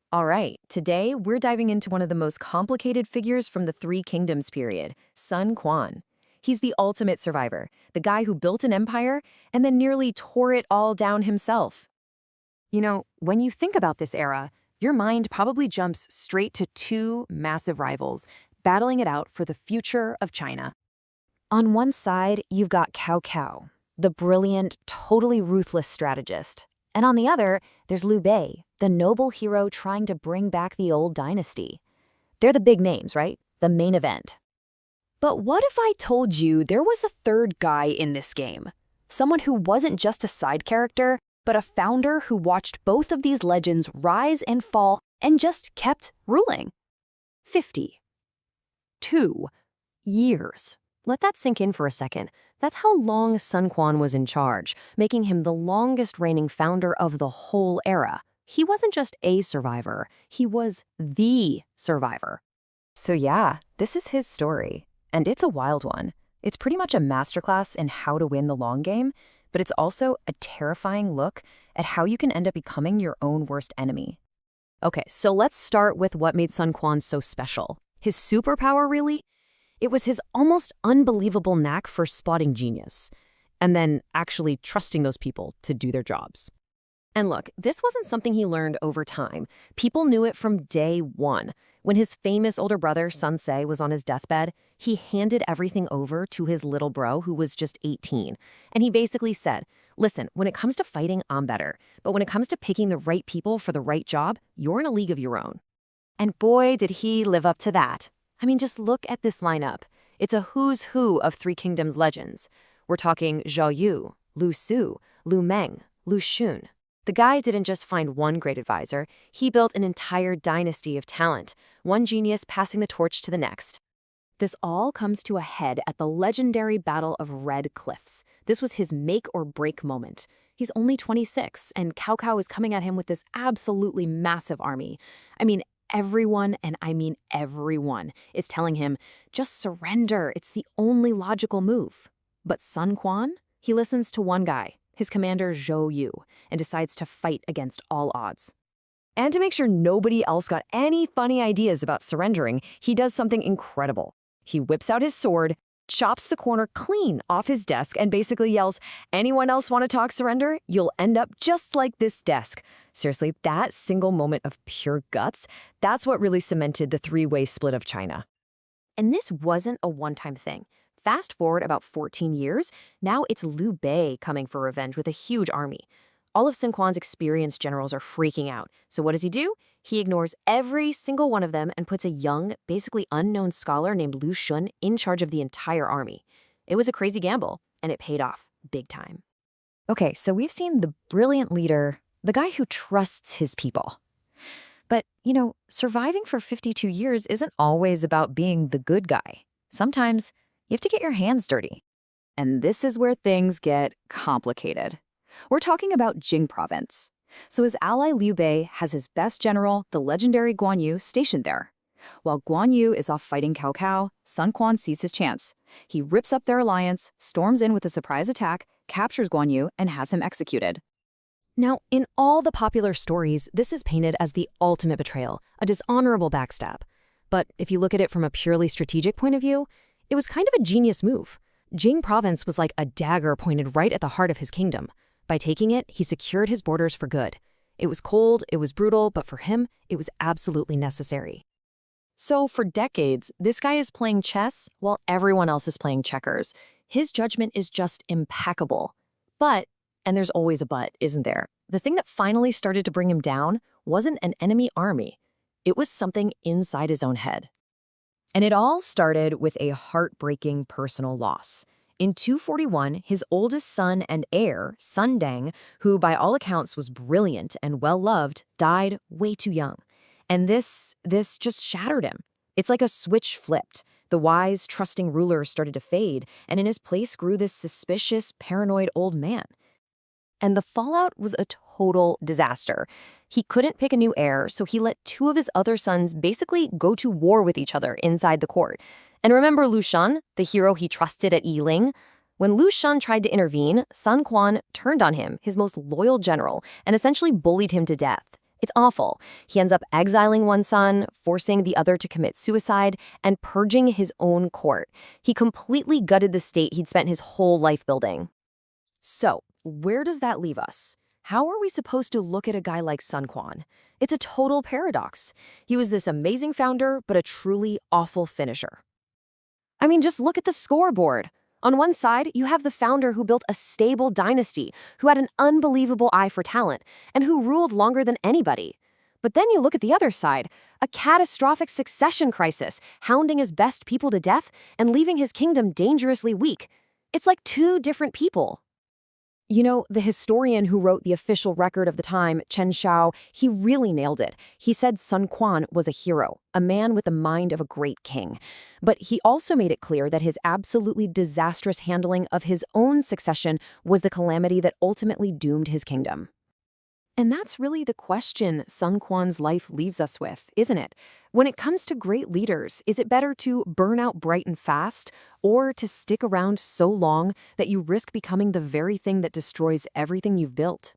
All right, today we're diving into one of the most complicated figures from the Three Kingdoms period, Sun Quan. He's the ultimate survivor, the guy who built an empire and then nearly tore it all down himself. When you think about this era, your mind probably jumps straight to two massive rivals, battling it out for the future of China. On one side, you've got Cao Cao, the brilliant, totally ruthless strategist. And on the other, there's Liu Bei, the noble hero trying to bring back the old dynasty. They're the big names, right? The main event. But what if I told you there was a third guy in this game? Someone who wasn't just a side character, but a founder who watched both of these legends rise and fall and just kept ruling. 52 years. Let that sink in for a second. That's how long Sun Quan was in charge, making him the longest reigning founder of the whole era. He wasn't just a survivor, he was the survivor. So yeah, this is his story, and it's a wild one. It's pretty much a masterclass in how to win the long game, but it's also a terrifying look at how you can end up becoming your own worst enemy. Okay, so let's start with what made Sun Quan so special. His superpower, really? It was his almost unbelievable knack for spotting genius, and then actually trusting those people to do their jobs. And look, this wasn't something he learned over time. People knew it from day one. When his famous older brother, Sun Ce, was on his deathbed, he handed everything over to his little bro, who was just 18. And he basically said, listen, when it comes to fighting, I'm better. But when it comes to picking the right people for the right job, you're in a league of your own. And boy, did he live up to that. I mean, just look at this lineup. It's a who's who of Three Kingdoms legends. We're talking Zhou Yu, Lu Xun, Meng, Lu Xun. The guy didn't just find one great advisor, he built an entire dynasty of talent, one genius passing the torch to the next. This all comes to a head at the legendary Battle of Red Cliffs. This was his make-or-break moment. He's only 26, and Cao Cao is coming at him with this absolutely massive army. I mean, everyone, and I mean everyone, is telling him, just surrender, it's the only logical move. But Sun Quan, he listens to one guy, his commander Zhou Yu, and decides to fight against all odds. And to make sure nobody else got any funny ideas about surrendering, he does something incredible. He whips out his sword, chops the corner clean off his desk, and basically yells, anyone else want to talk surrender? You'll end up just like this desk. Seriously, that single moment of pure guts, that's what really cemented the three-way split of China. And this wasn't a one-time thing. Fast forward about 14 years, now it's Liu Bei coming for revenge with a huge army. All of Sun Quan's experienced generals are freaking out. So what does he do? He ignores every single one of them and puts a young, basically unknown scholar named Lu Xun in charge of the entire army. It was a crazy gamble, and it paid off big time. Okay, so we've seen the brilliant leader, the guy who trusts his people. But, surviving for 52 years isn't always about being the good guy. Sometimes you have to get your hands dirty. And this is where things get complicated. We're talking about Jing province. So his ally Liu Bei has his best general, the legendary Guan Yu, stationed there. While Guan Yu is off fighting Cao Cao, Sun Quan sees his chance. He rips up their alliance, storms in with a surprise attack, captures Guan Yu, and has him executed. Now, in all the popular stories, this is painted as the ultimate betrayal, a dishonorable backstab. But if you look at it from a purely strategic point of view, it was kind of a genius move. Jing province was like a dagger pointed right at the heart of his kingdom. By taking it, he secured his borders for good. It was cold, it was brutal, but for him, it was absolutely necessary. So for decades, this guy is playing chess while everyone else is playing checkers. His judgment is just impeccable. But, and there's always a but, isn't there? The thing that finally started to bring him down wasn't an enemy army. It was something inside his own head. And it all started with a heartbreaking personal loss. In 241, his oldest son and heir, Sun Deng, who by all accounts was brilliant and well-loved, died way too young. And this just shattered him. It's like a switch flipped. The wise, trusting ruler started to fade, and in his place grew this suspicious, paranoid old man. And the fallout was a total disaster. He couldn't pick a new heir, so he let two of his other sons basically go to war with each other inside the court. And remember Lu Xun, the hero he trusted at Yiling? When Lu Xun tried to intervene, Sun Quan turned on him, his most loyal general, and essentially bullied him to death. It's awful. He ends up exiling one son, forcing the other to commit suicide, and purging his own court. He completely gutted the state he'd spent his whole life building. So, where does that leave us? How are we supposed to look at a guy like Sun Quan? It's a total paradox. He was this amazing founder, but a truly awful finisher. I mean, just look at the scoreboard. On one side, you have the founder who built a stable dynasty, who had an unbelievable eye for talent, and who ruled longer than anybody. But then you look at the other side, a catastrophic succession crisis, hounding his best people to death and leaving his kingdom dangerously weak. It's like two different people. You know, the historian who wrote the official record of the time, Chen Shao, he really nailed it. He said Sun Quan was a hero, a man with the mind of a great king. But he also made it clear that his absolutely disastrous handling of his own succession was the calamity that ultimately doomed his kingdom. And that's really the question Sun Quan's life leaves us with, isn't it? When it comes to great leaders, is it better to burn out bright and fast, or to stick around so long that you risk becoming the very thing that destroys everything you've built?